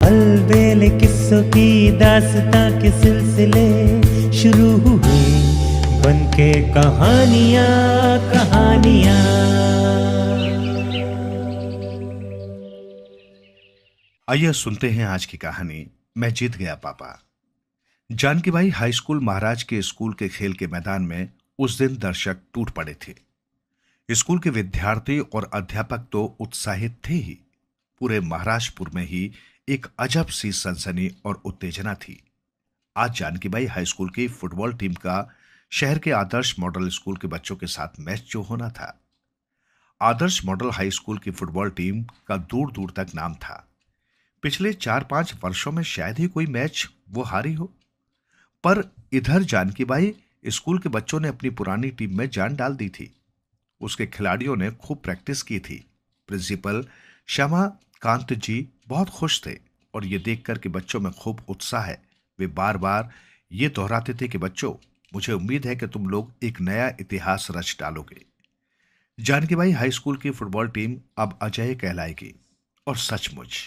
अलबेले किस्सों की दास्तां के सिलसिले शुरू हुए बनके कहानियां कहानियां। आइए सुनते हैं आज की कहानी, मैं जीत गया पापा। जानकी बाई हाई स्कूल महाराज के स्कूल के खेल के मैदान में उस दिन दर्शक टूट पड़े थे। स्कूल के विद्यार्थी और अध्यापक तो उत्साहित थे ही, पूरे महाराजपुर में ही एक अजब सी सनसनी और उत्तेजना थी। आज जानकी बाई हाई स्कूल की फुटबॉल टीम का शहर के आदर्श मॉडल स्कूल के बच्चों के साथ मैच जो होना था। आदर्श मॉडल हाई स्कूल की फुटबॉल टीम का दूर दूर तक नाम था। पिछले 4-5 वर्षों में शायद ही कोई मैच वो हारी हो। पर इधर जानकी बाई स्कूल के बच्चों ने अपनी पुरानी टीम में जान डाल दी थी। उसके खिलाड़ियों ने खूब प्रैक्टिस की थी। प्रिंसिपल श्यामा कांत जी बहुत खुश थे और ये देखकर कि बच्चों में खूब उत्साह है, वे बार बार ये दोहराते थे कि बच्चों, मुझे उम्मीद है कि तुम लोग एक नया इतिहास रच डालोगे। जानकी बाई हाई स्कूल की फुटबॉल टीम अब अजय कहलाएगी। और सचमुच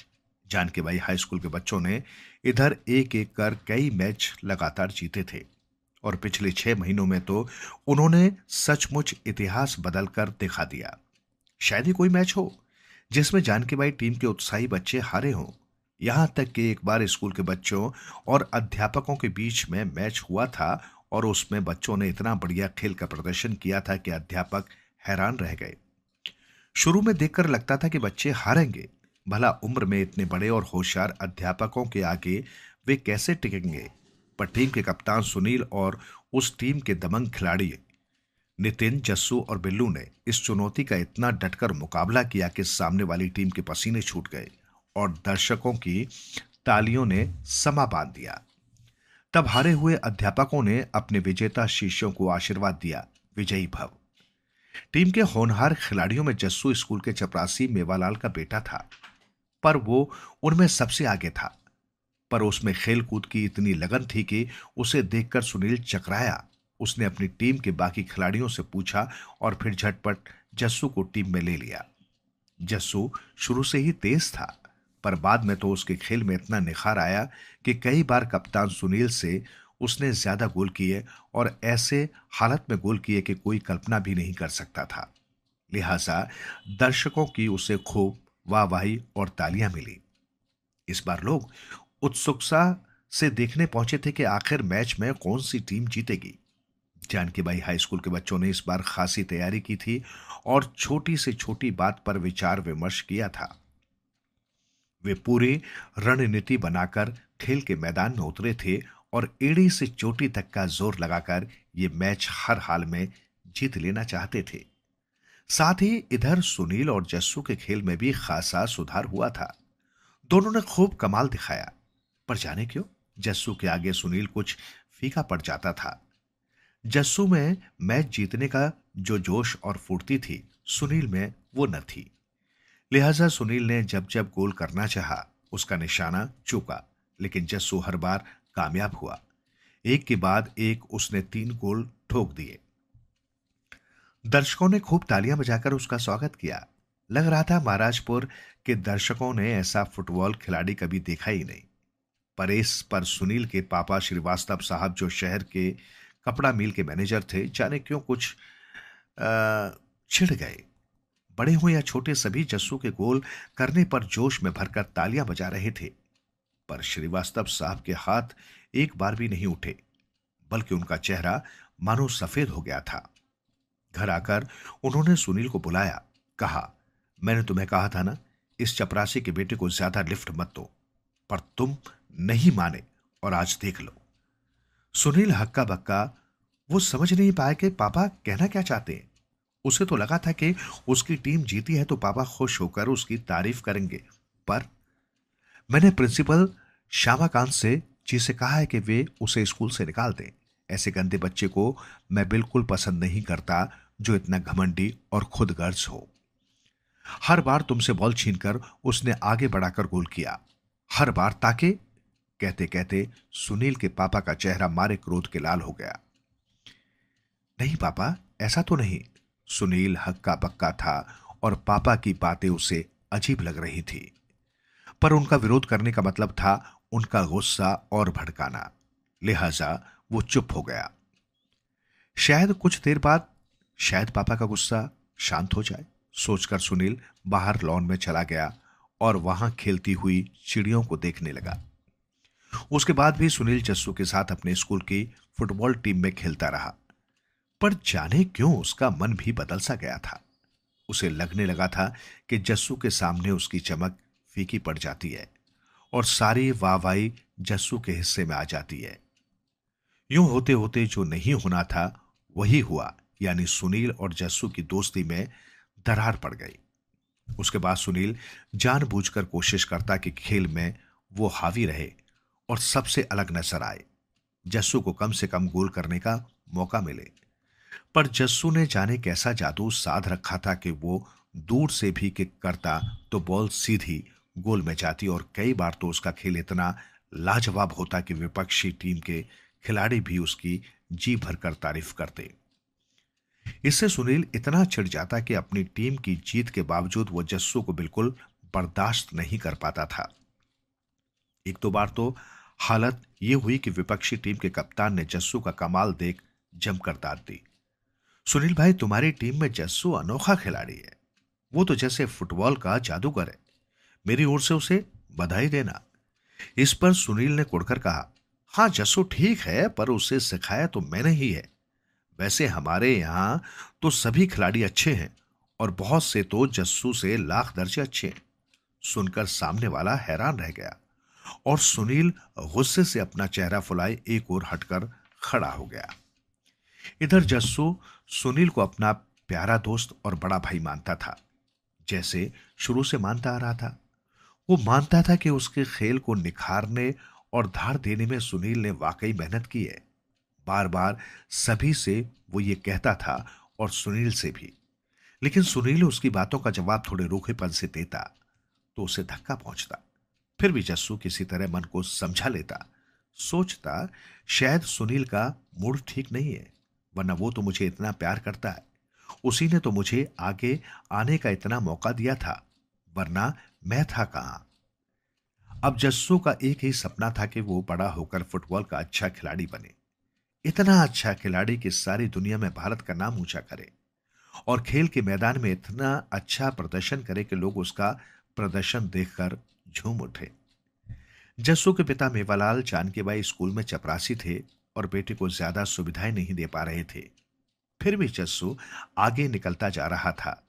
जानकी बाई हाई स्कूल के बच्चों ने इधर एक एक कर कई मैच लगातार जीते थे और पिछले 6 महीनों में तो उन्होंने सचमुच इतिहास बदलकर दिखा दिया। शायद ही कोई मैच हो जिसमें जानकी बाई टीम के उत्साही बच्चे हारे हों। यहां तक कि एक बार स्कूल के बच्चों और अध्यापकों के बीच में मैच हुआ था और उसमें बच्चों ने इतना बढ़िया खेल का प्रदर्शन किया था कि अध्यापक हैरान रह गए। शुरू में देखकर लगता था कि बच्चे हारेंगे, भला उम्र में इतने बड़े और होशियार अध्यापकों के आगे वे कैसे टिकेंगे। पर टीम के कप्तान सुनील और उस टीम के दबंग खिलाड़ी नितिन, जस्सू और बिल्लू ने इस चुनौती का इतना डटकर मुकाबला किया कि सामने वाली टीम के पसीने छूट गए और दर्शकों की तालियों ने समा बांध दिया। तब हारे हुए अध्यापकों ने अपने विजेता शिष्यों को आशीर्वाद दिया, विजयी भव। टीम के होनहार खिलाड़ियों में जस्सू स्कूल के चपरासी मेवालाल का बेटा था, पर वो उनमें सबसे आगे था। पर उसमें खेल कूद की इतनी लगन थी कि उसे देखकर सुनील चकराया। उसने अपनी टीम के बाकी खिलाड़ियों से पूछा और फिर झटपट जस्सू को टीम में ले लिया। जस्सू शुरू से ही तेज था, पर बाद में तो उसके खेल में इतना निखार आया कि कई बार कप्तान सुनील से उसने ज्यादा गोल किए और ऐसे हालत में गोल किए कि कोई कल्पना भी नहीं कर सकता था। लिहाजा दर्शकों की उसे खूब वाहवाही और तालियां मिली। इस बार लोग उत्सुकता से देखने पहुंचे थे कि आखिर मैच में कौन सी टीम जीतेगी। जानकी बाई हाई स्कूल के बच्चों ने इस बार खासी तैयारी की थी और छोटी से छोटी बात पर विचार विमर्श किया था। वे पूरी रणनीति बनाकर खेल के मैदान में उतरे थे और एड़ी से चोटी तक का जोर लगाकर ये मैच हर हाल में जीत लेना चाहते थे। साथ ही इधर सुनील और जस्सू के खेल में भी खासा सुधार हुआ था। दोनों ने खूब कमाल दिखाया, पर जाने क्यों जस्सू के आगे सुनील कुछ फीका पड़ जाता था। जस्सू में मैच जीतने का जो जोश और फुर्ती थी, सुनील में वो न थी। लिहाजा सुनील ने जब जब गोल करना चाहा, उसका निशाना चूका, लेकिन जस्सू हर बार कामयाब हुआ। एक के बाद एक उसने 3 गोल ठोक दिए। दर्शकों ने खूब तालियां बजाकर उसका स्वागत किया। लग रहा था महाराजपुर के दर्शकों ने ऐसा फुटबॉल खिलाड़ी कभी देखा ही नहीं। पर इस पर सुनील के पापा श्रीवास्तव साहब, जो शहर के कपड़ा मिल के मैनेजर थे, जाने क्यों कुछ छिड़ गए। बड़े हो या छोटे, सभी जस्सू के गोल करने पर जोश में भरकर तालियां बजा रहे थे। पर श्रीवास्तव साहब के हाथ एक बार भी नहीं उठे, बल्कि उनका चेहरा मानो सफेद हो गया था। घर आकर उन्होंने सुनील को बुलाया, कहा, मैंने तुम्हें कहा था ना, इस चपरासी के बेटे को ज्यादा लिफ्ट मत दो, पर तुम नहीं माने और आज देख लो। सुनील हक्का बक्का, वो समझ नहीं पाया कि पापा कहना क्या चाहते हैं। उसे तो लगा था कि उसकी टीम जीती है तो पापा खुश होकर उसकी तारीफ करेंगे। पर मैंने प्रिंसिपल श्यामाकांत से जी से कहा है कि वे उसे स्कूल से निकाल दें। ऐसे गंदे बच्चे को मैं बिल्कुल पसंद नहीं करता, जो इतना घमंडी और खुदगर्ज हो। हर बार तुमसे बॉल छीनकर उसने आगे बढ़ाकर गोल किया, हर बार, ताकि कहते कहते सुनील के पापा का चेहरा मारे क्रोध के लाल हो गया। नहीं पापा, ऐसा तो नहीं। सुनील हक्का बक्का था और पापा की बातें उसे अजीब लग रही थी। पर उनका विरोध करने का मतलब था उनका गुस्सा और भड़काना, लिहाजा वो चुप हो गया। शायद कुछ देर बाद शायद पापा का गुस्सा शांत हो जाए, सोचकर सुनील बाहर लॉन में चला गया और वहां खेलती हुई चिड़ियों को देखने लगा। उसके बाद भी सुनील जस्सू के साथ अपने स्कूल की फुटबॉल टीम में खेलता रहा, पर जाने क्यों उसका मन भी बदल सा गया था। उसे लगने लगा था कि जस्सू के सामने उसकी चमक फीकी पड़ जाती है और सारी वाहवाही जस्सू के हिस्से में आ जाती है। यूं होते होते जो नहीं होना था वही हुआ, यानी सुनील और जस्सू की दोस्ती में दरार पड़ गई। उसके बाद सुनील जानबूझकर कोशिश करता कि खेल में वो हावी रहे और सबसे अलग नजर आए, जस्सू को कम से कम गोल करने का मौका मिले। पर जस्सू ने जाने कैसा जादू साध रखा था कि वो दूर से भी किक करता तो बॉल सीधी गोल में जाती और कई बार तो उसका खेल इतना लाजवाब होता कि विपक्षी टीम के खिलाड़ी भी उसकी जी भरकर तारीफ करते। इससे सुनील इतना चिढ़ जाता कि अपनी टीम की जीत के बावजूद वो जस्सू को बिल्कुल बर्दाश्त नहीं कर पाता था। एक दो बार तो हालत ये हुई कि विपक्षी टीम के कप्तान ने जस्सू का कमाल देख जमकर दाद दी। सुनील भाई, तुम्हारी टीम में जस्सू अनोखा खिलाड़ी है, वो तो जैसे फुटबॉल का जादूगर है, मेरी ओर से उसे बधाई देना। इस पर सुनील ने कुड़कर कहा, हाँ जस्सू ठीक है, पर उसे सिखाया तो मैंने ही है। वैसे हमारे यहाँ तो सभी खिलाड़ी अच्छे हैं और बहुत से तो जस्सू से लाख दर्जे अच्छे हैं। सुनकर सामने वाला हैरान रह गया और सुनील गुस्से से अपना चेहरा फुलाए एक ओर हटकर खड़ा हो गया। इधर जस्सू सुनील को अपना प्यारा दोस्त और बड़ा भाई मानता था, जैसे शुरू से मानता आ रहा था। वो मानता था कि उसके खेल को निखारने और धार देने में सुनील ने वाकई मेहनत की है। बार बार सभी से वो ये कहता था और सुनील से भी, लेकिन सुनील उसकी बातों का जवाब थोड़े रूखेपन से देता तो उसे धक्का पहुंचता। फिर भी जस्सू किसी तरह मन को समझा लेता, सोचता शायद सुनील का मूड ठीक नहीं है, वरना वो तो मुझे इतना प्यार करता है, उसी ने तो मुझे आगे आने का इतना मौका दिया था, वरना मैं था कहां। अब जस्सू का एक ही सपना था कि वो बड़ा होकर फुटबॉल का अच्छा खिलाड़ी बने, इतना अच्छा खिलाड़ी कि सारी दुनिया में भारत का नाम ऊंचा करे और खेल के मैदान में इतना अच्छा प्रदर्शन करे कि लोग उसका प्रदर्शन देखकर झूम उठे। जस्सू के पिता मेवालाल जानकीबाई स्कूल में चपरासी थे और बेटे को ज्यादा सुविधाएं नहीं दे पा रहे थे। फिर भी जस्सू आगे निकलता जा रहा था,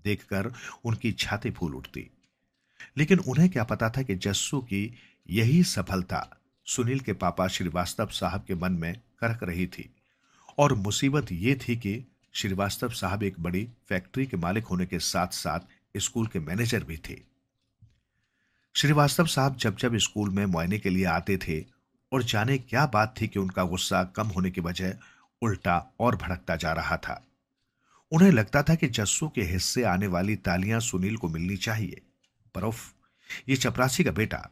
देखकर उनकी छाती फूल उठती। लेकिन उन्हें क्या पता था कि जस्सू की यही सफलता सुनील के पापा श्रीवास्तव साहब के मन में करक रही थी। और मुसीबत ये थी कि श्रीवास्तव साहब एक बड़ी फैक्ट्री के मालिक होने के साथ साथ स्कूल के मैनेजर भी थे। श्रीवास्तव साहब जब जब स्कूल में मुआयने के लिए आते थे और जाने क्या बात थी कि उनका गुस्सा कम होने की बजाय उल्टा और भड़कता जा रहा था। उन्हें लगता था कि जस्सू के हिस्से आने वाली तालियां सुनील को मिलनी चाहिए, पर उफ, ये चपरासी का बेटा।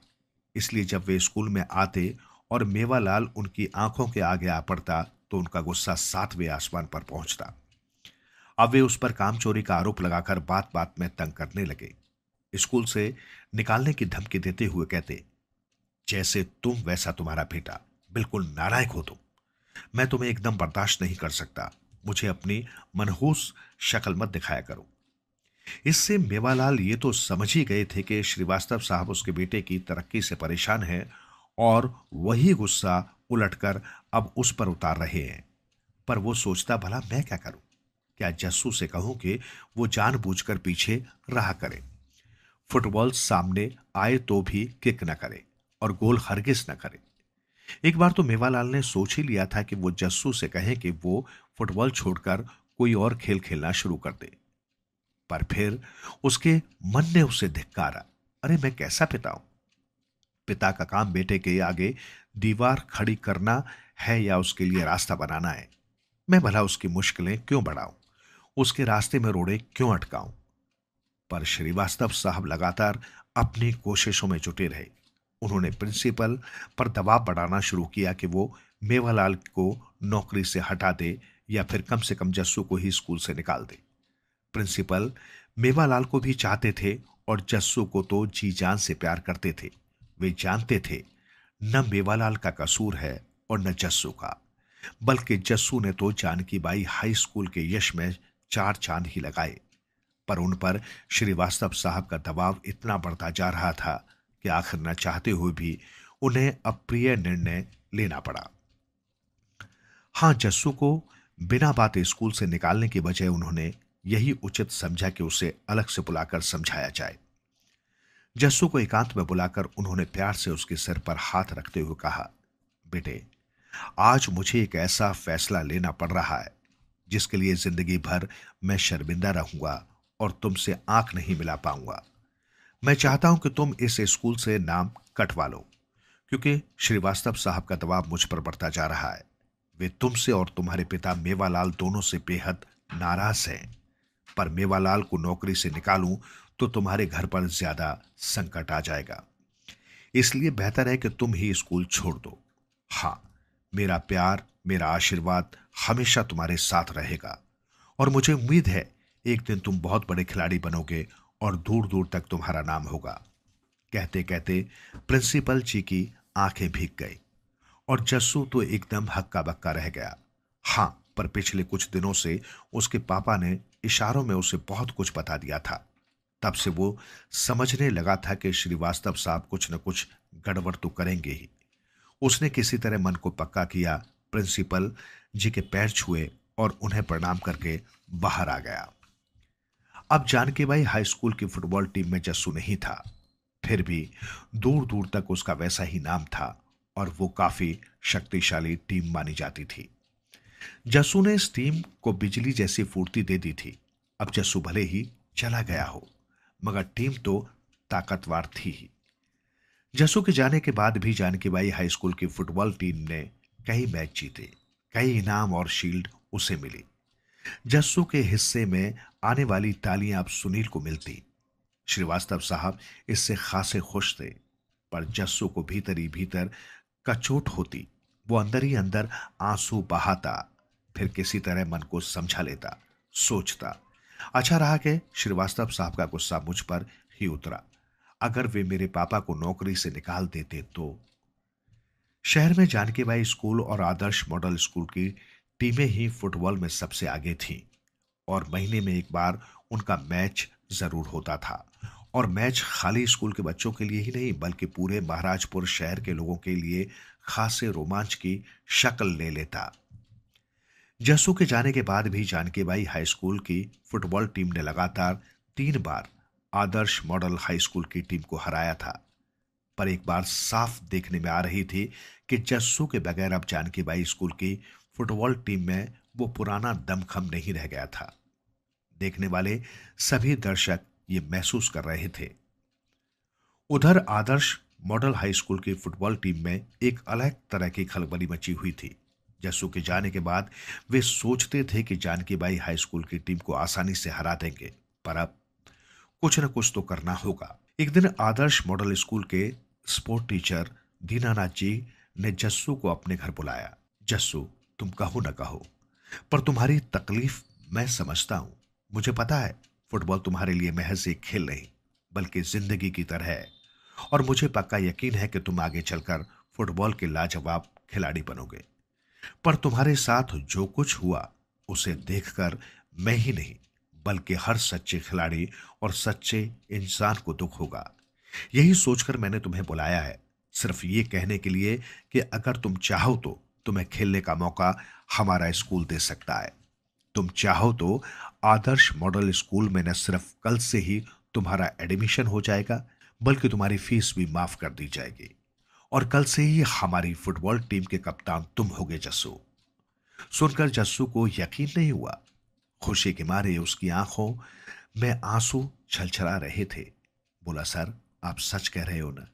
इसलिए जब वे स्कूल में आते और मेवालाल उनकी आंखों के आगे आ पड़ता तो उनका गुस्सा 7वें आसमान पर पहुंचता। अब वे उस पर काम चोरी का आरोप लगाकर बात बात में तंग करने लगे, स्कूल से निकालने की धमकी देते हुए कहते, जैसे तुम वैसा तुम्हारा बेटा, बिल्कुल नालायक हो तुम, मैं तुम्हें एकदम बर्दाश्त नहीं कर सकता, मुझे अपनी मनहूस शक्ल मत दिखाया करो। इससे मेवालाल ये तो समझ ही गए थे कि श्रीवास्तव साहब उसके बेटे की तरक्की से परेशान हैं और वही गुस्सा उलटकर अब उस पर उतार रहे हैं। पर वो सोचता, भला मैं क्या करूं? क्या जस्सू से कहूं कि वो जानबूझकर पीछे रहा करे, फुटबॉल सामने आए तो भी किक न करे और गोल हरगिज न करे। एक बार तो मेवालाल ने सोच ही लिया था कि वो जस्सू से कहें कि वो फुटबॉल छोड़कर कोई और खेल खेलना शुरू कर दे, पर फिर उसके मन ने उसे धिक्कारा। अरे मैं कैसा पिता हूं? पिता का काम बेटे के आगे दीवार खड़ी करना है या उसके लिए रास्ता बनाना है? मैं भला उसकी मुश्किलें क्यों बढ़ाऊं, उसके रास्ते में रोड़े क्यों अटकाऊं? पर श्रीवास्तव साहब लगातार अपनी कोशिशों में जुटे रहे। उन्होंने प्रिंसिपल पर दबाव बढ़ाना शुरू किया कि वो मेवालाल को नौकरी से हटा दे या फिर कम से कम जस्सू को ही स्कूल से निकाल दे। प्रिंसिपल मेवालाल को भी चाहते थे और जस्सू को तो जी जान से प्यार करते थे। वे जानते थे न मेवालाल का कसूर है और न जस्सू का, बल्कि जस्सू ने तो जानकी बाई हाई स्कूल के यश में चार चांद ही लगाए। पर उन पर श्रीवास्तव साहब का दबाव इतना बढ़ता जा रहा था कि आखिर न चाहते हुए भी उन्हें अप्रिय निर्णय लेना पड़ा। हाँ, जस्सू को बिना बात स्कूल से निकालने की बजाय उन्होंने यही उचित समझा कि उसे अलग से बुलाकर समझाया जाए। जस्सू को एकांत में बुलाकर उन्होंने प्यार से उसके सिर पर हाथ रखते हुए कहा, बेटे, आज मुझे एक ऐसा फैसला लेना पड़ रहा है जिसके लिए जिंदगी भर मैं शर्मिंदा रहूंगा और तुमसे आंख नहीं मिला पाऊंगा। मैं चाहता हूं कि तुम इस स्कूल से नाम कटवा लो, क्योंकि श्रीवास्तव साहब का दबाव मुझ पर बढ़ता जा रहा है। वे तुमसे और तुम्हारे पिता मेवालाल दोनों से बेहद नाराज हैं। पर मेवालाल को नौकरी से निकालूं तो तुम्हारे घर पर ज्यादा संकट आ जाएगा। इसलिए बेहतर है कि तुम ही स्कूल छोड़ दो। हाँ, मेरा प्यार, मेरा आशीर्वाद हमेशा तुम्हारे साथ रहेगा और मुझे उम्मीद है एक दिन तुम बहुत बड़े खिलाड़ी बनोगे और दूर दूर तक तुम्हारा नाम होगा। कहते कहते प्रिंसिपल जी की आंखें भीग गई और जस्सू तो एकदम हक्का बक्का रह गया। हाँ, पर पिछले कुछ दिनों से उसके पापा ने इशारों में उसे बहुत कुछ बता दिया था। तब से वो समझने लगा था कि श्रीवास्तव साहब कुछ न कुछ गड़बड़ तो करेंगे ही। उसने किसी तरह मन को पक्का किया, प्रिंसिपल जी के पैर छुए और उन्हें प्रणाम करके बाहर आ गया। अब जानकी बाई हाई स्कूल की फुटबॉल टीम में जस्सू नहीं था, फिर भी दूर दूर तक उसका वैसा ही नाम था और वो काफी शक्तिशाली टीम मानी जाती थी। जस्सू ने इस टीम को बिजली जैसी फुर्ती दे दी थी। अब जस्सू भले ही चला गया हो, मगर टीम तो ताकतवर थी ही। जस्सू के जाने के बाद भी जानकी बाई हाई स्कूल की फुटबॉल टीम ने कई मैच जीते, कई इनाम और शील्ड उसे मिली। जस्सू के हिस्से में आने वाली तालियां अब सुनील को मिलती। श्रीवास्तव साहब इससे खासे खुश थे, पर जस्सू को भीतर ही भीतर कचोट होती। वो अंदर ही अंदर आंसू बहाता, फिर किसी तरह मन को समझा लेता, सोचता, अच्छा रहा कि श्रीवास्तव साहब का गुस्सा मुझ पर ही उतरा। अगर वे मेरे पापा को नौकरी से निकाल देते तो। शहर में जानकी बाई स्कूल और आदर्श मॉडल स्कूल की टीमें ही फुटबॉल में सबसे आगे थीं और महीने में एक बार उनका मैच जरूर होता था। और मैच खाली स्कूल के बच्चों के लिए ही नहीं, बल्कि पूरे महाराजपुर शहर के लोगों के लिए खासे रोमांच की शक्ल ले लेता। जस्सू के जाने के बाद भी जानकी बाई हाई स्कूल की फुटबॉल टीम ने लगातार 3 बार आदर्श मॉडल हाई स्कूल की टीम को हराया था। पर एक बार साफ देखने में आ रही थी कि जस्सू के बगैर अब जानकी बाई स्कूल की फुटबॉल टीम में वो पुराना दमखम नहीं रह गया था। देखने वाले सभी दर्शक ये महसूस कर रहे थे। उधर आदर्श मॉडल हाई स्कूल की फुटबॉल टीम में एक अलग तरह की खलबली मची हुई थी। जस्सू के जाने के बाद वे सोचते थे कि जानकी बाई हाई स्कूल की टीम को आसानी से हरा देंगे, पर अब कुछ न कुछ तो करना होगा। एक दिन आदर्श मॉडल स्कूल के स्पोर्ट टीचर दीनानाथ जी ने जस्सू को अपने घर बुलाया। जस्सू, तुम कहो न कहो, पर तुम्हारी तकलीफ मैं समझता हूं। मुझे पता है फुटबॉल तुम्हारे लिए महज एक खेल नहीं, बल्कि जिंदगी की तरह है और मुझे पक्का यकीन है कि तुम आगे चलकर फुटबॉल के लाजवाब खिलाड़ी बनोगे। पर तुम्हारे साथ जो कुछ हुआ उसे देखकर मैं ही नहीं, बल्कि हर सच्चे खिलाड़ी और सच्चे इंसान को दुख होगा। यही सोचकर मैंने तुम्हें बुलाया है, सिर्फ ये कहने के लिए कि अगर तुम चाहो तो तुम्हें खेलने का मौका हमारा स्कूल दे सकता है। तुम चाहो तो आदर्श मॉडल स्कूल में न सिर्फ कल से ही तुम्हारा एडमिशन हो जाएगा, बल्कि तुम्हारी फीस भी माफ कर दी जाएगी और कल से ही हमारी फुटबॉल टीम के कप्तान तुम होगे जस्सू। सुनकर जस्सू को यकीन नहीं हुआ। खुशी के मारे उसकी आंखों में आंसू छलछला रहे थे। बोला, सर, आप सच कह रहे हो ना?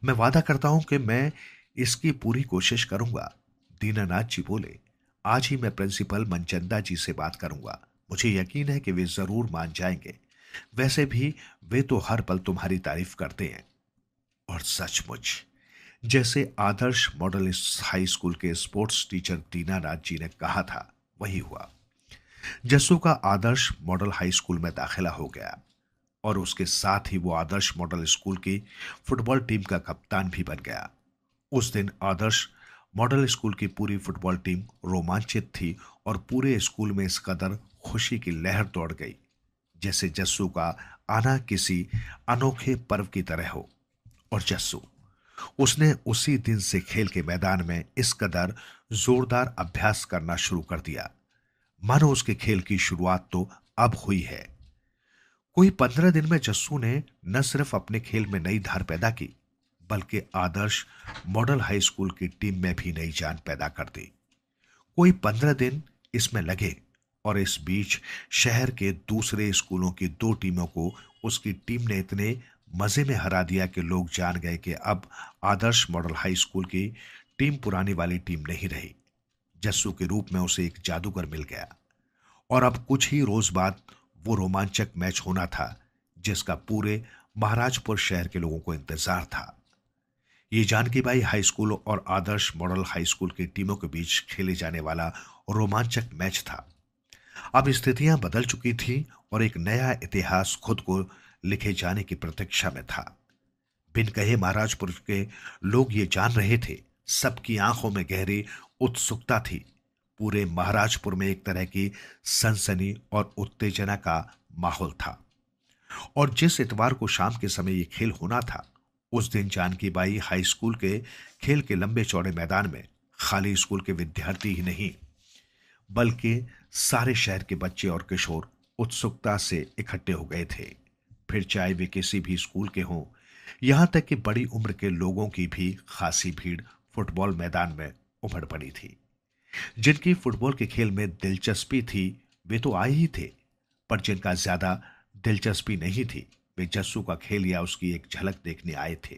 मैं वादा करता हूं कि मैं इसकी पूरी कोशिश करूंगा। दीनानाथ जी बोले, आज ही मैं प्रिंसिपल मनचंदा जी से बात करूंगा। मुझे यकीन है कि वे जरूर मान जाएंगे। वैसे भी वे तो हर पल तुम्हारी तारीफ करते हैं। और सचमुच जैसे आदर्श मॉडल हाई स्कूल के स्पोर्ट्स टीचर दीनानाथ जी ने कहा था, वही हुआ। जस्सू का आदर्श मॉडल हाई स्कूल में दाखिला हो गया और उसके साथ ही वो आदर्श मॉडल स्कूल की फुटबॉल टीम का कप्तान भी बन गया। उस दिन आदर्श मॉडल स्कूल की पूरी फुटबॉल टीम रोमांचित थी और पूरे स्कूल में इस कदर खुशी की लहर दौड़ गई जैसे जस्सू का आना किसी अनोखे पर्व की तरह हो। और जस्सू, उसने उसी दिन से खेल के मैदान में इस कदर जोरदार अभ्यास करना शुरू कर दिया मानो उसके खेल की शुरुआत तो अब हुई है। कोई 15 दिन में जस्सू ने न सिर्फ अपने खेल में नई धार पैदा की बल्कि आदर्श मॉडल हाई स्कूल की टीम में भी नई जान पैदा कर दी। कोई 15 दिन इसमें लगे और इस बीच शहर के दूसरे स्कूलों की 2 टीमों को उसकी टीम ने इतने मजे में हरा दिया कि लोग जान गए कि अब आदर्श मॉडल हाई स्कूल की टीम पुरानी वाली टीम नहीं रही। जस्सू के रूप में उसे एक जादूगर मिल गया और अब कुछ ही रोज बाद वो रोमांचक मैच होना था जिसका पूरे महाराजपुर शहर के लोगों को इंतजार था। ये जानकी बाई हाई स्कूल और आदर्श मॉडल हाई स्कूल की टीमों के बीच खेले जाने वाला रोमांचक मैच था। अब स्थितियां बदल चुकी थी और एक नया इतिहास खुद को लिखे जाने की प्रतीक्षा में था। बिन कहे महाराजपुर के लोग ये जान रहे थे, सबकी आंखों में गहरी उत्सुकता थी। पूरे महाराजपुर में एक तरह की सनसनी और उत्तेजना का माहौल था। और जिस इतवार को शाम के समय ये खेल होना था उस दिन जानकी बाई हाई स्कूल के खेल के लंबे चौड़े मैदान में खाली स्कूल के विद्यार्थी ही नहीं बल्कि सारे शहर के बच्चे और किशोर उत्सुकता से इकट्ठे हो गए थे। फिर चाहे वे किसी भी स्कूल के हों, यहां तक कि बड़ी उम्र के लोगों की भी खासी भीड़ फुटबॉल मैदान में उमड़ पड़ी थी। जिनकी फुटबॉल के खेल में दिलचस्पी थी वे तो आए ही थे, पर जिनका ज्यादा दिलचस्पी नहीं थी वे जस्सू का खेल या उसकी एक झलक देखने आए थे।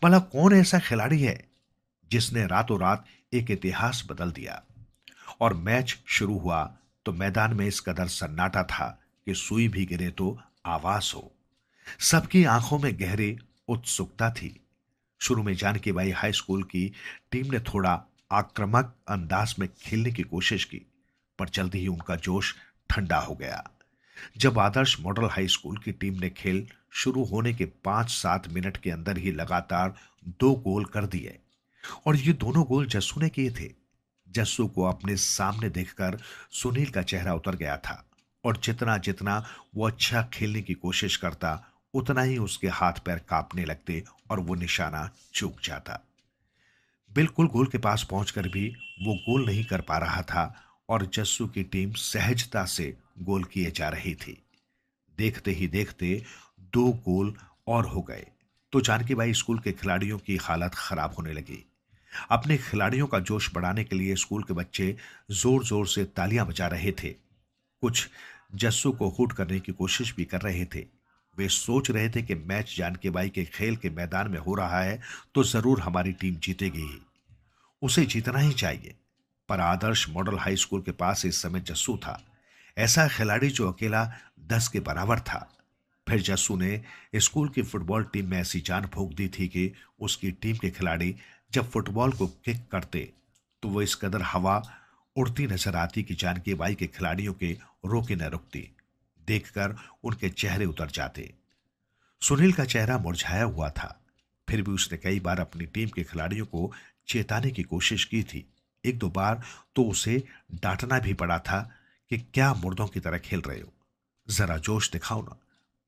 भला कौन ऐसा खिलाड़ी है जिसने रातों रात एक इतिहास बदल दिया। और मैच शुरू हुआ तो मैदान में इस कदर सन्नाटा था कि सुई भी गिरे तो आवाज हो। सबकी आंखों में गहरी उत्सुकता थी। शुरू में जानकी बाई हाई स्कूल की टीम ने थोड़ा आक्रामक अंदाज में खेलने की कोशिश की, पर जल्दी ही उनका जोश ठंडा हो गया। जब आदर्श मॉडल हाई स्कूल की टीम ने खेल शुरू होने के 5-7 मिनट के अंदर ही लगातार 2 गोल कर दिए और ये दोनों गोल जस्सू ने किए थे। जस्सू को अपने सामने देखकर सुनील का चेहरा उतर गया था और जितना जितना वो अच्छा खेलने की कोशिश करता उतना ही उसके हाथ पैर कांपने लगते और वो निशाना चूक जाता। बिल्कुल गोल के पास पहुंचकर भी वो गोल नहीं कर पा रहा था और जस्सू की टीम सहजता से गोल किए जा रही थी। देखते ही देखते 2 गोल और हो गए तो जानकी बाई स्कूल के खिलाड़ियों की हालत खराब होने लगी। अपने खिलाड़ियों का जोश बढ़ाने के लिए स्कूल के बच्चे जोर जोर से तालियां बजा रहे थे। कुछ जस्सू को हूट करने की कोशिश भी कर रहे थे। वे सोच रहे थे कि मैच जानकी बाई के खेल के मैदान में हो रहा है तो जरूर हमारी टीम जीतेगी ही, उसे जीतना ही चाहिए। पर आदर्श मॉडल हाई स्कूल के पास इस समय जस्सू था, ऐसा खिलाड़ी जो अकेला 10 के बराबर था। फिर जस्सू ने स्कूल की फुटबॉल टीम में ऐसी जान फूंक दी थी कि उसकी टीम के खिलाड़ी जब फुटबॉल को किक करते तो वो इस कदर हवा उड़ती नजर आती कि जानकी बाई के खिलाड़ियों के रोके न रुकती। देखकर उनके चेहरे उतर जाते। सुनील का चेहरा मुरझाया हुआ था, फिर भी उसने कई बार अपनी टीम के खिलाड़ियों को चेताने की कोशिश की थी। 1-2 बार तो उसे डांटना भी पड़ा था कि क्या मुर्दों की तरह खेल रहे हो, जरा जोश दिखाओ ना।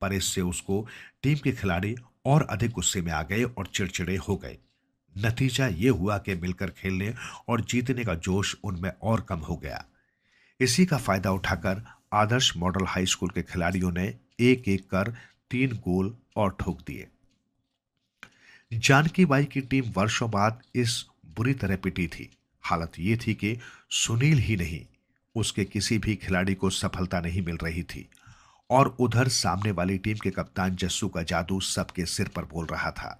पर इससे उसको टीम के खिलाड़ी और अधिक गुस्से में आ गए और चिड़चिड़े हो गए। नतीजा यह हुआ कि मिलकर खेलने और जीतने का जोश उनमें और कम हो गया। इसी का फायदा उठाकर आदर्श मॉडल हाई स्कूल के खिलाड़ियों ने एक एक कर 3 गोल और ठोक दिए। जानकी बाई की टीम वर्षों बाद इस बुरी तरह पिटी थी। हालत यह थी कि सुनील ही नहीं, उसके किसी भी खिलाड़ी को सफलता नहीं मिल रही थी और उधर सामने वाली टीम के कप्तान जस्सू का जादू सबके सिर पर बोल रहा था।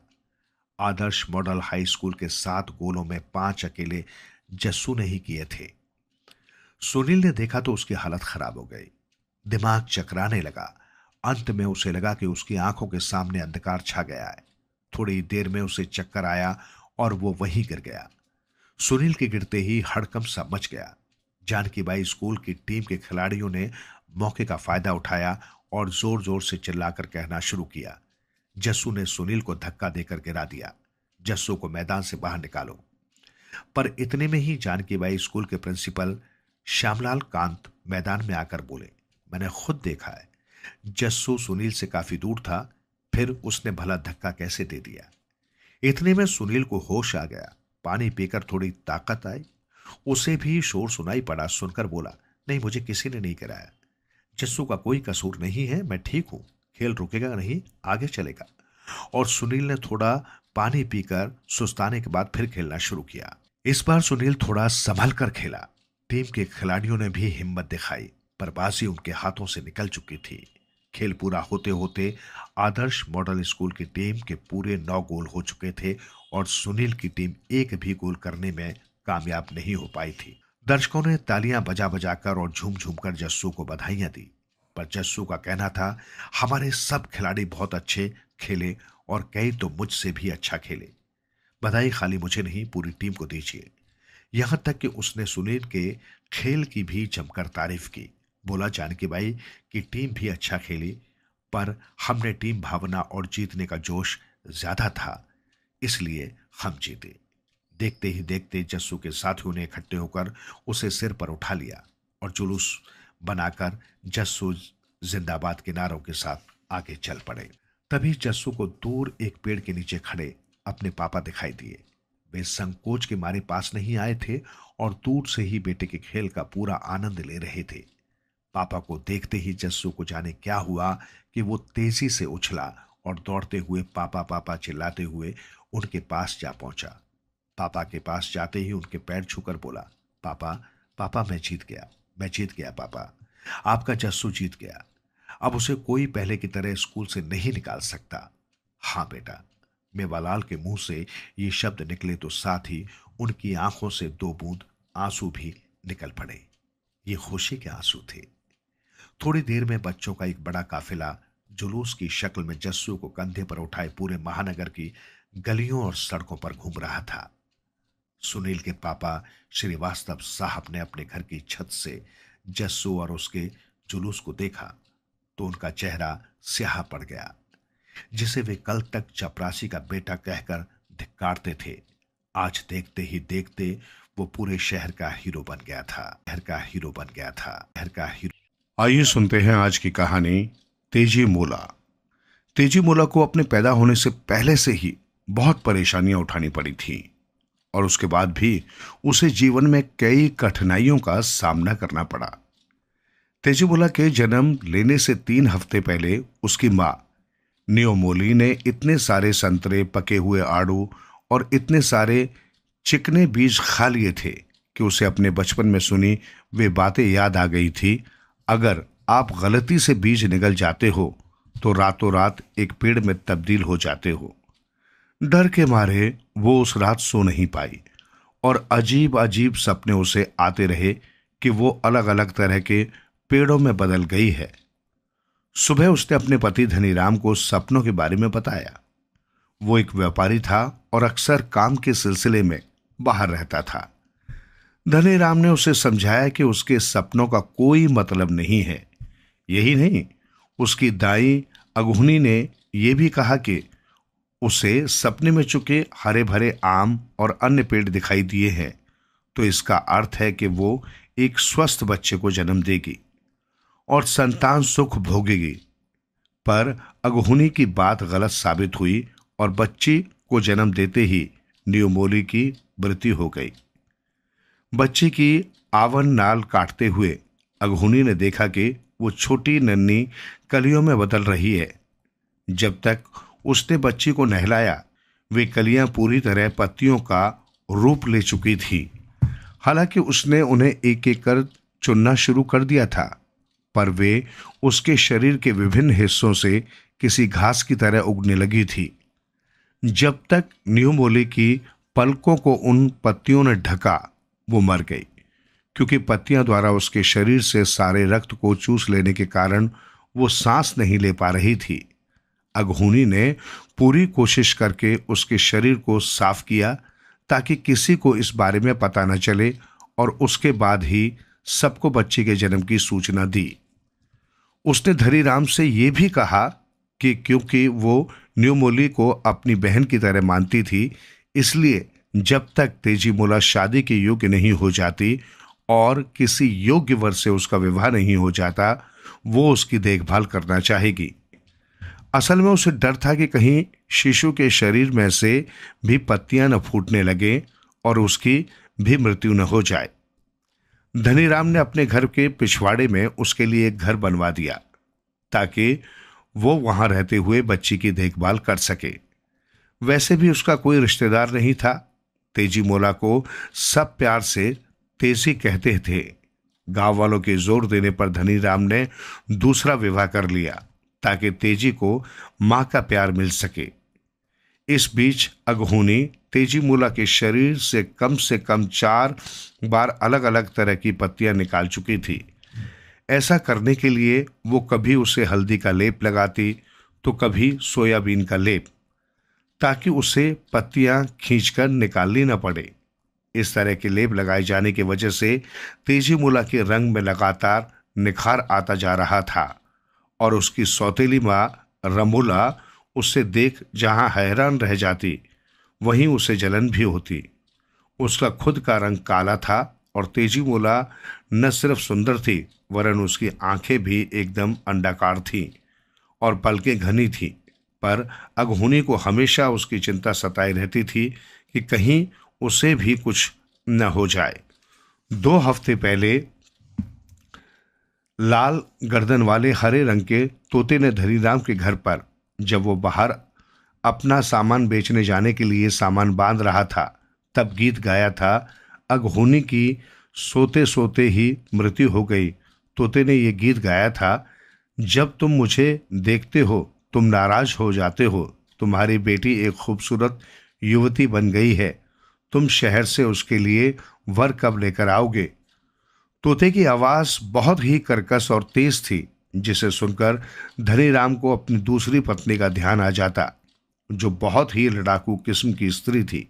आदर्श मॉडल हाई स्कूल के 7 गोलों में 5 अकेले जस्सू ने ही किए थे। सुनील ने देखा तो उसकी हालत खराब हो गई, दिमाग चकराने लगा। अंत में उसे लगा कि उसकी आंखों के सामने अंधकार छा गया है। थोड़ी देर में उसे चक्कर आया और वो वहीं गिर गया। सुनील के गिरते ही हड़कंप सा मच गया। जानकी बाई स्कूल की टीम के खिलाड़ियों ने मौके का फायदा उठाया और जोर जोर से चिल्लाकर कहना शुरू किया। जस्सू ने सुनील को धक्का देकर गिरा दिया। जस्सू को मैदान से बाहर निकालो। पर इतने में ही जानकी बाई स्कूल के प्रिंसिपल श्यामलाल कांत मैदान में आकर बोले, मैंने खुद देखा है, जस्सू सुनील से काफी दूर था, फिर उसने भला धक्का कैसे दे दिया। इतने में सुनील को होश आ गया। पानी पीकर थोड़ी ताकत आई। उसे भी शोर सुनाई पड़ा। सुनकर बोला, नहीं, मुझे किसी ने नहीं कराया। जस्सू का कोई कसूर नहीं है, मैं ठीक हूं। खेल रुकेगा नहीं, आगे चलेगा। और सुनील ने थोड़ा पानी पीकर सुस्ताने के बाद फिर खेलना शुरू किया। इस बार सुनील थोड़ा संभल कर खेला। टीम के खिलाड़ियों ने भी हिम्मत दिखाई, पर बाजी उनके हाथों से निकल चुकी थी। खेल पूरा होते होते आदर्श मॉडल स्कूल की टीम के पूरे 9 गोल हो चुके थे और सुनील की टीम एक भी गोल करने में कामयाब नहीं हो पाई थी। दर्शकों ने तालियां बजा बजाकर और झूम झूम कर जस्सू को बधाइयां दी, पर जस्सू का कहना था, हमारे सब खिलाड़ी बहुत अच्छे खेले और कई तो मुझसे भी अच्छा खेले। बधाई खाली मुझे नहीं, पूरी टीम को दीजिए। यहां तक कि उसने सुनील के खेल की भी जमकर तारीफ की। बोला, जानकी बाई की टीम भी अच्छा खेली, पर हमने टीम भावना और जीतने का जोश ज्यादा था, इसलिए हम जीते। देखते ही देखते जस्सू के साथियों ने इकट्ठे होकर उसे सिर पर उठा लिया और जुलूस बनाकर जस्सू जिंदाबाद के नारों के साथ आगे चल पड़े। तभी जस्सू को दूर एक पेड़ के नीचे खड़े अपने पापा दिखाई दिए। वे संकोच के मारे पास नहीं आए थे और दूर से ही बेटे के खेल का पूरा आनंद ले रहे थे। पापा को देखते ही जस्सू को जाने क्या हुआ कि वो तेजी से उछला और दौड़ते हुए पापा पापा चिल्लाते हुए उनके पास जा पहुंचा। पापा के पास जाते ही उनके पैर छूकर बोला, पापा पापा मैं जीत गया पापा, आपका जस्सू जीत गया। अब उसे कोई पहले की तरह स्कूल से नहीं निकाल सकता। हाँ बेटा। मेवालाल के मुंह से ये शब्द निकले तो साथ ही उनकी आंखों से 2 बूंद आंसू भी निकल पड़े। ये खुशी के आंसू थे। थोड़ी देर में बच्चों का एक बड़ा काफिला जुलूस की शक्ल में जस्सू को कंधे पर उठाए पूरे महानगर की गलियों और सड़कों पर घूम रहा था। सुनील के पापा श्रीवास्तव साहब ने अपने घर की छत से जस्सू और उसके जुलूस को देखा तो उनका चेहरा स्याह पड़ गया, जिसे वे कल तक चपरासी का बेटा कहकर धिक्कारते थे। आज देखते ही देखते वो पूरे शहर का हीरो बन गया था। आइए सुनते हैं आज की कहानी तेजी मोला। तेजी मोला को अपने पैदा होने से पहले से ही बहुत परेशानियां उठानी पड़ी थी और उसके बाद भी उसे जीवन में कई कठिनाइयों का सामना करना पड़ा। तेजी मोला के जन्म लेने से 3 हफ्ते पहले उसकी मां नियोमोली ने इतने सारे संतरे, पके हुए आड़ू और इतने सारे चिकने बीज खा लिए थे कि उसे अपने बचपन में सुनी वे बातें याद आ गई थी। अगर आप गलती से बीज निगल जाते हो तो रातों रात एक पेड़ में तब्दील हो जाते हो। डर के मारे वो उस रात सो नहीं पाई और अजीब अजीब सपने उसे आते रहे कि वो अलग अलग तरह के पेड़ों में बदल गई है। सुबह उसने अपने पति धनीराम को सपनों के बारे में बताया। वो एक व्यापारी था और अक्सर काम के सिलसिले में बाहर रहता था। धनीराम ने उसे समझाया कि उसके सपनों का कोई मतलब नहीं है। यही नहीं, उसकी दाई अगुनी ने यह भी कहा कि उसे सपने में चुके हरे भरे आम और अन्य पेड़ दिखाई दिए हैं तो इसका अर्थ है कि वो एक स्वस्थ बच्चे को जन्म देगी और संतान सुख भोगेगी। पर अगहुनी की बात गलत साबित हुई और बच्ची को जन्म देते ही नियोमोली की मृत्यु हो गई। बच्ची की आवन नाल काटते हुए अगहुनी ने देखा कि वो छोटी नन्ही कलियों में बदल रही है। जब तक उसने बच्ची को नहलाया वे कलियां पूरी तरह पत्तियों का रूप ले चुकी थी। हालांकि उसने उन्हें एक एक कर चुनना शुरू कर दिया था, पर वे उसके शरीर के विभिन्न हिस्सों से किसी घास की तरह उगने लगी थी। जब तक नियोमोली की पलकों को उन पत्तियों ने ढका वो मर गई, क्योंकि पत्तियां द्वारा उसके शरीर से सारे रक्त को चूस लेने के कारण वो सांस नहीं ले पा रही थी। अगहुनी ने पूरी कोशिश करके उसके शरीर को साफ किया ताकि किसी को इस बारे में पता न चले और उसके बाद ही सबको बच्चे के जन्म की सूचना दी। उसने धनीराम से ये भी कहा कि क्योंकि वो न्यूमोली को अपनी बहन की तरह मानती थी, इसलिए जब तक तेजी मोला शादी के योग्य नहीं हो जाती और किसी योग्य वर से उसका विवाह नहीं हो जाता, वो उसकी देखभाल करना चाहेगी। असल में उसे डर था कि कहीं शिशु के शरीर में से भी पत्तियां न फूटने लगे और उसकी भी मृत्यु न हो जाए। धनीराम ने अपने घर के पिछवाड़े में उसके लिए एक घर बनवा दिया ताकि वो वहां रहते हुए बच्ची की देखभाल कर सके। वैसे भी उसका कोई रिश्तेदार नहीं था। तेजी मोला को सब प्यार से तेजी कहते थे। गांव वालों के जोर देने पर धनीराम ने दूसरा विवाह कर लिया ताकि तेजी को मां का प्यार मिल सके। इस बीच अगहुनी तेजी मोला के शरीर से कम 4 बार अलग अलग तरह की पत्तियां निकाल चुकी थी। ऐसा करने के लिए वो कभी उसे हल्दी का लेप लगाती तो कभी सोयाबीन का लेप, ताकि उसे पत्तियां खींचकर निकालनी न पड़े। इस तरह के लेप लगाए जाने की वजह से तेजी मोला के रंग में लगातार निखार आता जा रहा था और उसकी सौतेली माँ रमोला उससे देख जहां हैरान रह जाती, वहीं उसे जलन भी होती। उसका खुद का रंग काला था और तेजी मोला न सिर्फ सुंदर थी वरन उसकी आंखें भी एकदम अंडाकार थीं और पलकें घनी थीं। पर अगहुनी को हमेशा उसकी चिंता सताई रहती थी कि कहीं उसे भी कुछ न हो जाए। 2 हफ्ते पहले लाल गर्दन वाले हरे रंग के तोते ने धनीराम के घर पर, जब वो बाहर अपना सामान बेचने जाने के लिए सामान बांध रहा था, तब गीत गाया था। अगहुनी की सोते सोते ही मृत्यु हो गई। तोते ने ये गीत गाया था, जब तुम मुझे देखते हो तुम नाराज हो जाते हो। तुम्हारी बेटी एक खूबसूरत युवती बन गई है। तुम शहर से उसके लिए वर कब लेकर आओगे? तोते की आवाज बहुत ही कर्कश और तेज थी, जिसे सुनकर धनीराम को अपनी दूसरी पत्नी का ध्यान आ जाता, जो बहुत ही लड़ाकू किस्म की स्त्री थी।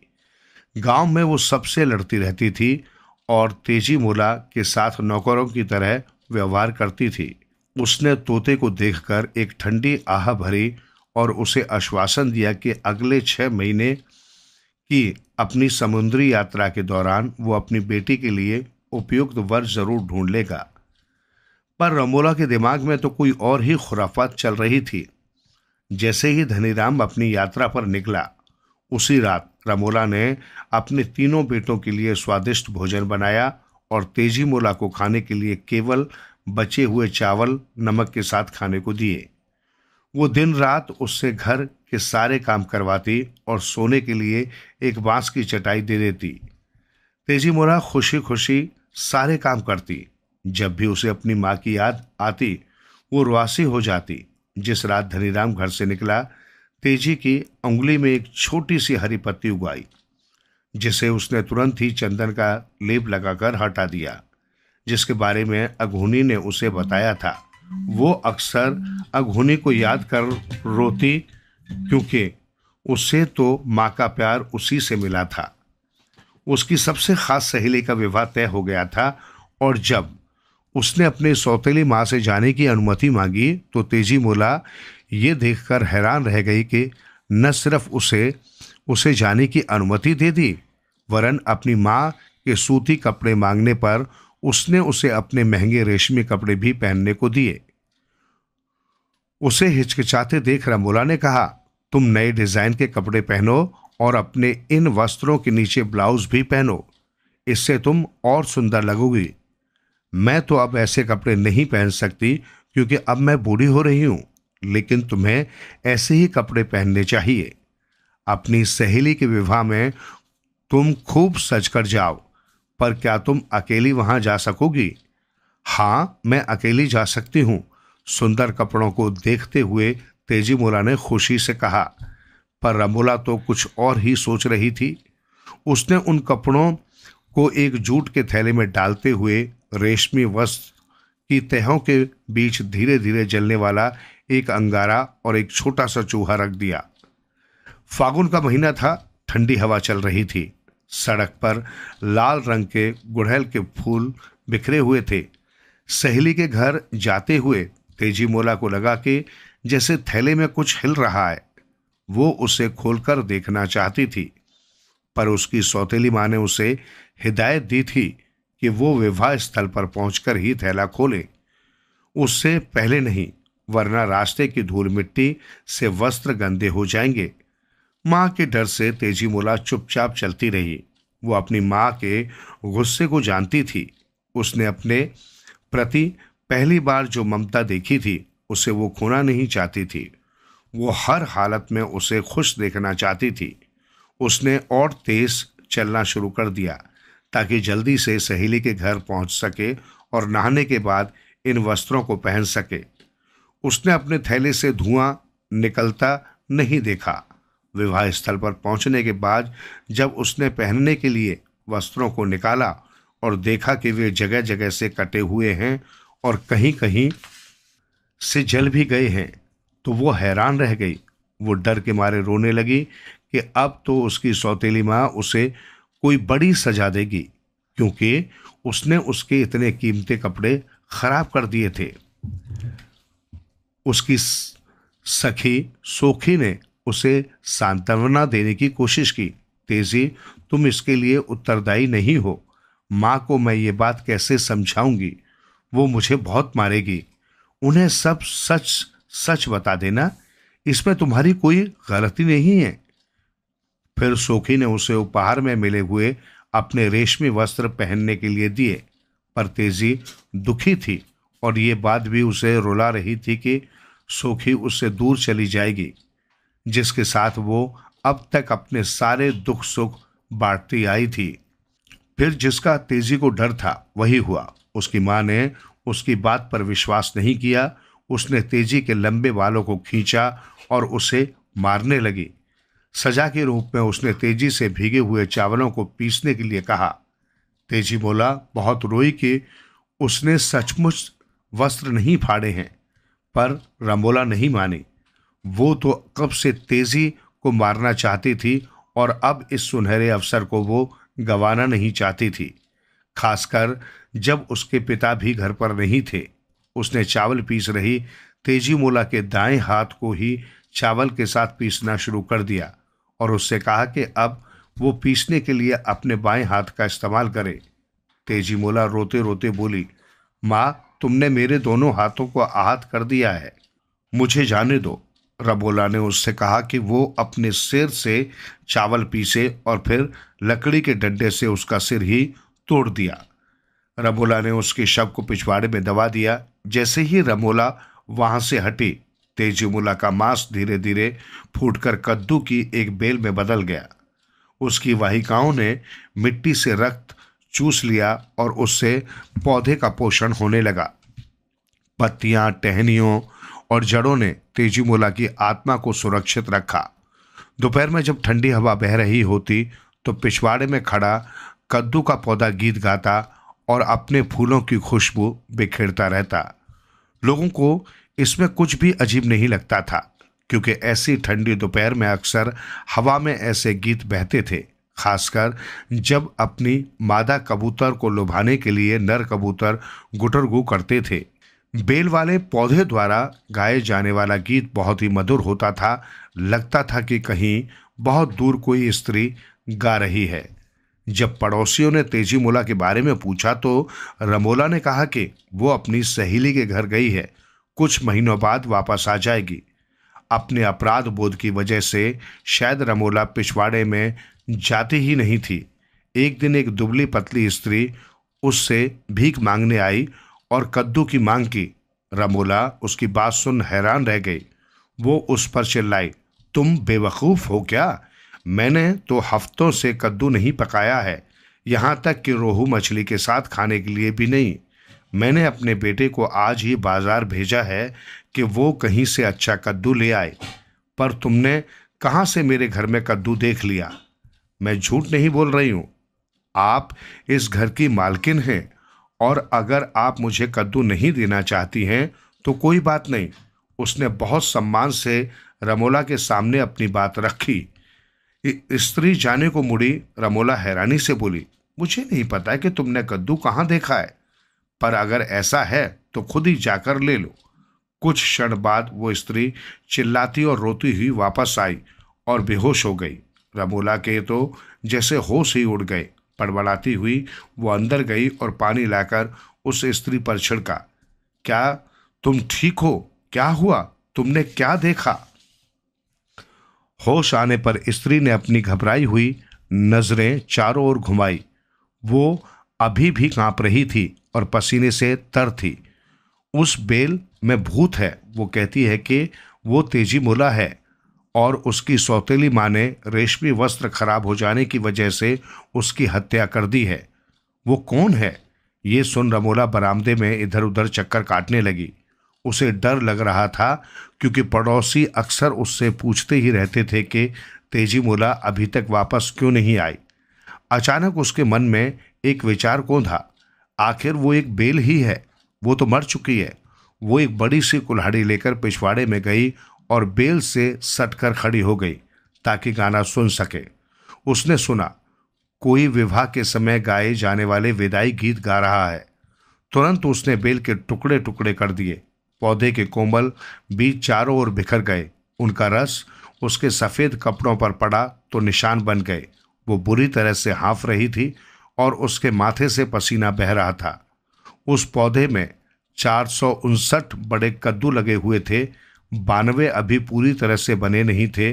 गांव में वो सबसे लड़ती रहती थी और तेजी मोला के साथ नौकरों की तरह व्यवहार करती थी। उसने तोते को देखकर एक ठंडी आह भरी और उसे आश्वासन दिया कि अगले 6 महीने की अपनी समुद्री यात्रा के दौरान वो अपनी बेटी के लिए उपयुक्त वर जरूर ढूंढ लेगा। पर रमोला के दिमाग में तो कोई और ही खुराफात चल रही थी। जैसे ही धनीराम अपनी यात्रा पर निकला, उसी रात रमोला ने अपने तीनों बेटों के लिए स्वादिष्ट भोजन बनाया और तेजी मोला को खाने के लिए केवल बचे हुए चावल नमक के साथ खाने को दिए। वो दिन रात उससे घर के सारे काम करवाती और सोने के लिए एक बांस की चटाई दे देती। तेजी मोला खुशी खुशी सारे काम करती। जब भी उसे अपनी माँ की याद आती, वो रुआसी हो जाती। जिस रात धनीराम घर से निकला, तेजी की उंगली में एक छोटी सी हरी पत्ती उगाई, जिसे उसने तुरंत ही चंदन का लेप लगाकर हटा दिया, जिसके बारे में अगहुनी ने उसे बताया था। वो अक्सर अगहुनी को याद कर रोती, क्योंकि उसे तो माँ का प्यार उसी से मिला था। उसकी सबसे खास सहेली का विवाह तय हो गया था और जब उसने अपने सौतेली माँ से जाने की अनुमति मांगी तो तेजी मोला ये देखकर हैरान रह गई कि न सिर्फ उसे जाने की अनुमति दे दी, वरन अपनी माँ के सूती कपड़े मांगने पर उसने उसे अपने महंगे रेशमी कपड़े भी पहनने को दिए। उसे हिचकिचाते देख रमोला ने कहा, तुम नए डिजाइन के कपड़े पहनो और अपने इन वस्त्रों के नीचे ब्लाउज भी पहनो, इससे तुम और सुंदर लगोगी। मैं तो अब ऐसे कपड़े नहीं पहन सकती क्योंकि अब मैं बूढ़ी हो रही हूं, लेकिन तुम्हें ऐसे ही कपड़े पहनने चाहिए। अपनी सहेली के विवाह में तुम खूब सज कर जाओ, पर क्या तुम अकेली वहां जा सकोगी? हाँ, मैं अकेली जा सकती हूँ, सुंदर कपड़ों को देखते हुए तेजी मोला ने खुशी से कहा। पर रमोला तो कुछ और ही सोच रही थी। उसने उन कपड़ों को एक जूट के थैले में डालते हुए रेशमी वस्त्र की तहों के बीच धीरे धीरे जलने वाला एक अंगारा और एक छोटा सा चूहा रख दिया। फागुन का महीना था, ठंडी हवा चल रही थी। सड़क पर लाल रंग के गुड़हल के फूल बिखरे हुए थे। सहेली के घर जाते हुए तेजी मोला को लगा कि जैसे थैले में कुछ हिल रहा है। वो उसे खोलकर देखना चाहती थी, पर उसकी सौतेली माँ ने उसे हिदायत दी थी कि वो विवाह स्थल पर पहुंचकर ही थैला खोले, उससे पहले नहीं, वरना रास्ते की धूल मिट्टी से वस्त्र गंदे हो जाएंगे। माँ के डर से तेजी मोला चुपचाप चलती रही। वो अपनी माँ के गुस्से को जानती थी। उसने अपने प्रति पहली बार जो ममता देखी थी, उसे वो खोना नहीं चाहती थी। वो हर हालत में उसे खुश देखना चाहती थी। उसने और तेज चलना शुरू कर दिया ताकि जल्दी से सहेली के घर पहुंच सके और नहाने के बाद इन वस्त्रों को पहन सके। उसने अपने थैले से धुआं निकलता नहीं देखा। विवाह स्थल पर पहुंचने के बाद जब उसने पहनने के लिए वस्त्रों को निकाला और देखा कि वे जगह जगह से कटे हुए हैं और कहीं कहीं से जल भी गए हैं, तो वो हैरान रह गई। वो डर के मारे रोने लगी कि अब तो उसकी सौतेली माँ उसे कोई बड़ी सजा देगी, क्योंकि उसने उसके इतने कीमती कपड़े खराब कर दिए थे। उसकी सखी सोखी ने उसे सांत्वना देने की कोशिश की। तेजी, तुम इसके लिए उत्तरदायी नहीं हो। माँ को मैं ये बात कैसे समझाऊंगी? वो मुझे बहुत मारेगी। उन्हें सब सच सच बता देना, इसमें तुम्हारी कोई गलती नहीं है। फिर सोखी ने उसे उपहार में मिले हुए अपने रेशमी वस्त्र पहनने के लिए दिए, पर तेजी दुखी थी और ये बात भी उसे रुला रही थी कि सोखी उससे दूर चली जाएगी, जिसके साथ वो अब तक अपने सारे दुख सुख बांटती आई थी। फिर जिसका तेजी को डर था वही हुआ। उसकी माँ ने उसकी बात पर विश्वास नहीं किया। उसने तेजी के लंबे बालों को खींचा और उसे मारने लगी। सजा के रूप में उसने तेजी से भीगे हुए चावलों को पीसने के लिए कहा। तेजी बोला बहुत रोई कि उसने सचमुच वस्त्र नहीं फाड़े हैं, पर रमोला नहीं मानी। वो तो कब से तेजी को मारना चाहती थी और अब इस सुनहरे अवसर को वो गंवाना नहीं चाहती थी, खासकर जब उसके पिता भी घर पर नहीं थे। उसने चावल पीस रही तेजी मोला के दाएं हाथ को ही चावल के साथ पीसना शुरू कर दिया और उससे कहा कि अब वो पीसने के लिए अपने बाएं हाथ का इस्तेमाल करे। तेजी मोला रोते रोते बोली, माँ, तुमने मेरे दोनों हाथों को आहत कर दिया है, मुझे जाने दो। रमोला ने उससे कहा कि वो अपने सिर से चावल पीसे और फिर लकड़ी के डंडे से उसका सिर ही तोड़ दिया। रमोला ने उसके शव को पिछवाड़े में दबा दिया। जैसे ही रमोला वहां से हटी, तेजी मोला का मांस धीरे धीरे फूटकर कद्दू की एक बेल में बदल गया। उसकी वाहिकाओं ने मिट्टी से रक्त चूस लिया और उससे पौधे का पोषण होने लगा। पत्तियां, टहनियों और जड़ों ने तेजी मोला की आत्मा को सुरक्षित रखा। दोपहर में जब ठंडी हवा बह रही होती तो पिछवाड़े में खड़ा कद्दू का पौधा गीत गाता और अपने फूलों की खुशबू बिखेरता रहता। लोगों को इसमें कुछ भी अजीब नहीं लगता था, क्योंकि ऐसी ठंडी दोपहर में अक्सर हवा में ऐसे गीत बहते थे, खासकर जब अपनी मादा कबूतर को लुभाने के लिए नर कबूतर गुटरगू करते थे। बेल वाले पौधे द्वारा गाए जाने वाला गीत बहुत ही मधुर होता था। लगता था कि कहीं बहुत दूर कोई स्त्री गा रही है। जब पड़ोसियों ने तेजी मोला के बारे में पूछा तो रमोला ने कहा कि वो अपनी सहेली के घर गई है, कुछ महीनों बाद वापस आ जाएगी। अपने अपराध बोध की वजह से शायद रमोला पिछवाड़े में जाती ही नहीं थी। एक दिन एक दुबली पतली स्त्री उससे भीख मांगने आई और कद्दू की मांग की। रमोला उसकी बात सुन हैरान रह गई। वो उस पर चिल्लाई, तुम बेवकूफ़ हो क्या? मैंने तो हफ्तों से कद्दू नहीं पकाया है, यहाँ तक कि रोहू मछली के साथ खाने के लिए भी नहीं। मैंने अपने बेटे को आज ही बाजार भेजा है कि वो कहीं से अच्छा कद्दू ले आए, पर तुमने कहाँ से मेरे घर में कद्दू देख लिया? मैं झूठ नहीं बोल रही हूँ। आप इस घर की मालकिन हैं और अगर आप मुझे कद्दू नहीं देना चाहती हैं तो कोई बात नहीं। उसने बहुत सम्मान से रमोला के सामने अपनी बात रखी। स्त्री जाने को मुड़ी। रमोला हैरानी से बोली, मुझे नहीं पता कि तुमने कद्दू कहाँ देखा है, पर अगर ऐसा है तो खुद ही जाकर ले लो। कुछ क्षण बाद वो स्त्री चिल्लाती और रोती हुई वापस आई और बेहोश हो गई। रमोला के तो जैसे होश ही उड़ गए। बड़बड़ाती हुई वो अंदर गई और पानी लाकर उस स्त्री पर छिड़का। क्या तुम ठीक हो? क्या हुआ? तुमने क्या देखा? होश आने पर स्त्री ने अपनी घबराई हुई नजरें चारों ओर घुमाई। वो अभी भी कांप रही थी और पसीने से तर थी। उस बेल में भूत है। वो कहती है कि वो तेजी मुला है और उसकी सौतेली माँ ने रेशमी वस्त्र खराब हो जाने की वजह से उसकी हत्या कर दी है। वो कौन है? ये सुन रमोला बरामदे में इधर उधर चक्कर काटने लगी। उसे डर लग रहा था क्योंकि पड़ोसी अक्सर उससे पूछते ही रहते थे कि तेजी मुला अभी तक वापस क्यों नहीं आई। अचानक उसके मन में एक विचार कौन था, आखिर वो एक बेल ही है, वो तो मर चुकी है। वो एक बड़ी सी कुल्हाड़ी लेकर पिछवाड़े में गई और बेल से सटकर खड़ी हो गई ताकि गाना सुन सके। उसने सुना कोई विवाह के समय गाए जाने वाले विदाई गीत गा रहा है। तुरंत उसने बेल के टुकड़े टुकड़े कर दिए। पौधे के कोमल बीज चारों ओर बिखर गए। उनका रस उसके सफेद कपड़ों पर पड़ा तो निशान बन गए। वो बुरी तरह से हाँफ रही थी और उसके माथे से पसीना बह रहा था। उस पौधे में 459 बड़े कद्दू लगे हुए थे। 92 अभी पूरी तरह से बने नहीं थे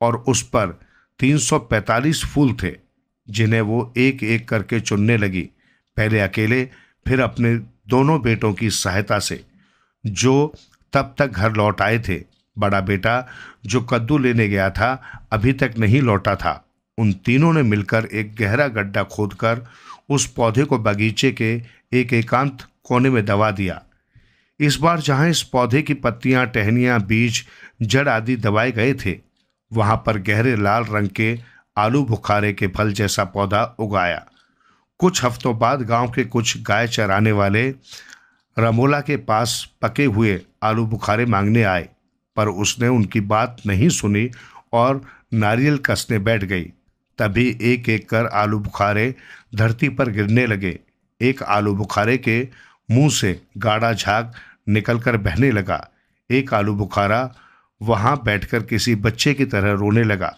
और उस पर 345 फूल थे जिन्हें वो एक एक करके चुनने लगी, पहले अकेले फिर अपने दोनों बेटों की सहायता से जो तब तक घर लौट आए थे। बड़ा बेटा जो कद्दू लेने गया था अभी तक नहीं लौटा था। उन तीनों ने मिलकर एक गहरा गड्ढा खोदकर उस पौधे को बगीचे के एक एकांत कोने में दबा दिया। इस बार जहां इस पौधे की पत्तियां, टहनियां, बीज, जड़ आदि दबाए गए थे, वहां पर गहरे लाल रंग के आलू बुखारे के फल जैसा पौधा उगाया। कुछ हफ्तों बाद गांव के कुछ गाय चराने वाले रमोला के पास पके हुए आलू बुखारे मांगने आए, पर उसने उनकी बात नहीं सुनी और नारियल कसने बैठ गई। तभी एक एक कर आलू बुखारे धरती पर गिरने लगे। एक आलू बुखारे के मुंह से गाढ़ा झाग निकलकर बहने लगा। एक आलू बुखारा वहां बैठकर किसी बच्चे की तरह रोने लगा।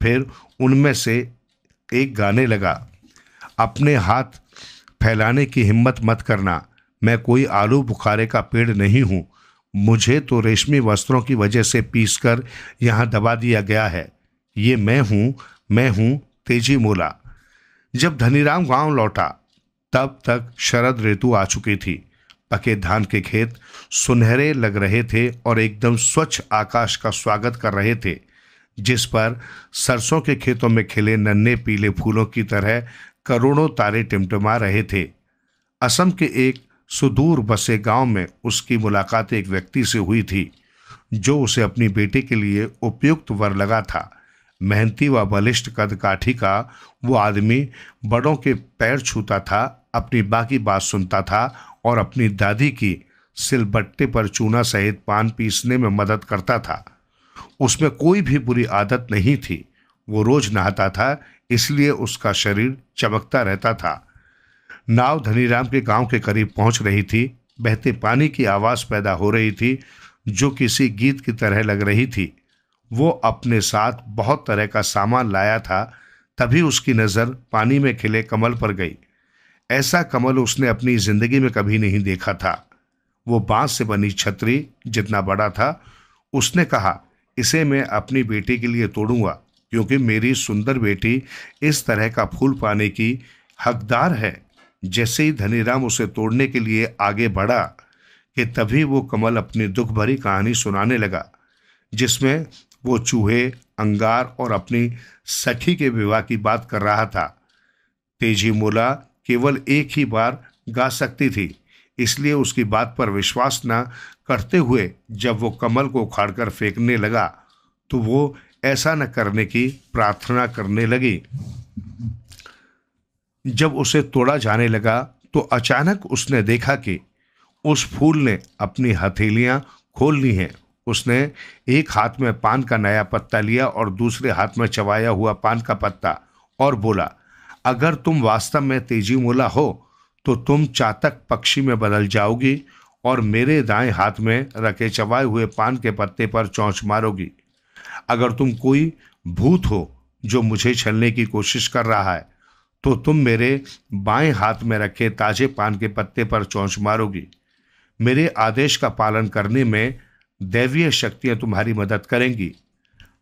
फिर उनमें से एक गाने लगा, अपने हाथ फैलाने की हिम्मत मत करना, मैं कोई आलू बुखारे का पेड़ नहीं हूँ। मुझे तो रेशमी वस्त्रों की वजह से पीसकर यहाँ दबा दिया गया है। ये मैं हूँ तेजी मोला। जब धनीराम गांव लौटा तब तक शरद ऋतु आ चुकी थी। पके धान के खेत सुनहरे लग रहे थे और एकदम स्वच्छ आकाश का स्वागत कर रहे थे, जिस पर सरसों के खेतों में खिले नन्हे पीले फूलों की तरह करोड़ों तारे टिमटिमा रहे थे। असम के एक सुदूर बसे गांव में उसकी मुलाकात एक व्यक्ति से हुई थी जो उसे अपनी बेटी के लिए उपयुक्त वर लगा था। मेहनती व बलिष्ठ कद काठी का वो आदमी बड़ों के पैर छूता था, अपनी बाकी बात सुनता था और अपनी दादी की सिलबट्टे पर चूना सहित पान पीसने में मदद करता था। उसमें कोई भी बुरी आदत नहीं थी। वो रोज नहाता था, इसलिए उसका शरीर चमकता रहता था। नाव धनीराम के गांव के करीब पहुंच रही थी। बहते पानी की आवाज पैदा हो रही थी जो किसी गीत की तरह लग रही थी। वो अपने साथ बहुत तरह का सामान लाया था। तभी उसकी नज़र पानी में खिले कमल पर गई। ऐसा कमल उसने अपनी जिंदगी में कभी नहीं देखा था। वो बांस से बनी छतरी जितना बड़ा था। उसने कहा, इसे मैं अपनी बेटी के लिए तोड़ूंगा क्योंकि मेरी सुंदर बेटी इस तरह का फूल पाने की हकदार है। जैसे ही धनीराम उसे तोड़ने के लिए आगे बढ़ा कि तभी वो कमल अपनी दुख भरी कहानी सुनाने लगा, जिसमें वो चूहे, अंगार और अपनी सखी के विवाह की बात कर रहा था। तेजी मोला केवल एक ही बार गा सकती थी, इसलिए उसकी बात पर विश्वास न करते हुए जब वो कमल को उखाड़कर फेंकने लगा तो वो ऐसा न करने की प्रार्थना करने लगी। जब उसे तोड़ा जाने लगा तो अचानक उसने देखा कि उस फूल ने अपनी हथेलियां खोल ली हैं। उसने एक हाथ में पान का नया पत्ता लिया और दूसरे हाथ में चबाया हुआ पान का पत्ता और बोला, अगर तुम वास्तव में तेजी मोला हो तो तुम चातक पक्षी में बदल जाओगी और मेरे दाएं हाथ में रखे चबाए हुए पान के पत्ते पर चोंच मारोगी। अगर तुम कोई भूत हो जो मुझे छलने की कोशिश कर रहा है तो तुम मेरे बाएं हाथ में रखे ताजे पान के पत्ते पर चोंच मारोगी। मेरे आदेश का पालन करने में दैवीय शक्तियां तुम्हारी मदद करेंगी।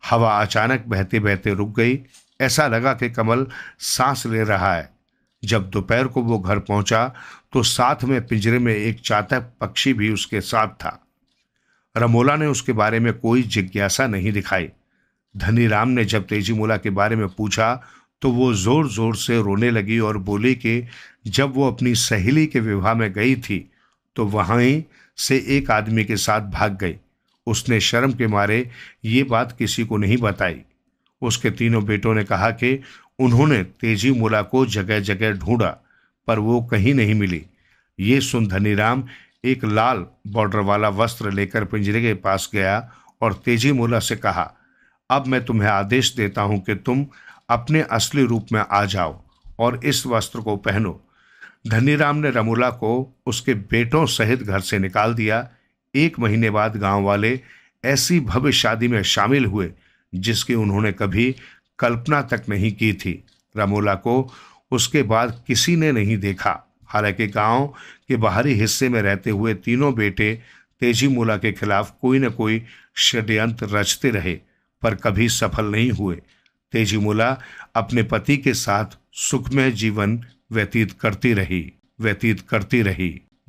हवा अचानक बहते बहते रुक गई। ऐसा लगा कि कमल सांस ले रहा है। जब दोपहर को वो घर पहुंचा तो साथ में पिंजरे में एक चातक पक्षी भी उसके साथ था। रमोला ने उसके बारे में कोई जिज्ञासा नहीं दिखाई। धनीराम ने जब तेजीमोला के बारे में पूछा तो वो जोर जोर से रोने लगी और बोली कि जब वो अपनी सहेली के विवाह में गई थी तो वहीं से एक आदमी के साथ भाग गई। उसने शर्म के मारे ये बात किसी को नहीं बताई। उसके तीनों बेटों ने कहा कि उन्होंने तेजीमोला को जगह जगह ढूंढा पर वो कहीं नहीं मिली। ये सुन धनीराम एक लाल बॉर्डर वाला वस्त्र लेकर पिंजरे के पास गया और तेजीमोला से कहा, अब मैं तुम्हें आदेश देता हूं कि तुम अपने असली रूप में आ जाओ और इस वस्त्र को पहनो। धनीराम ने रमोला को उसके बेटों सहित घर से निकाल दिया। 1 महीने बाद गांव वाले ऐसी भव्य शादी में शामिल हुए जिसकी उन्होंने कभी कल्पना तक नहीं की थी। रमोला को उसके बाद किसी ने नहीं देखा। हालांकि गांव के बाहरी हिस्से में रहते हुए तीनों बेटे तेजीमोला के खिलाफ कोई न कोई षड्यंत्र रचते रहे पर कभी सफल नहीं हुए। तेजीमोला अपने पति के साथ सुखमय जीवन व्यतीत करती रही।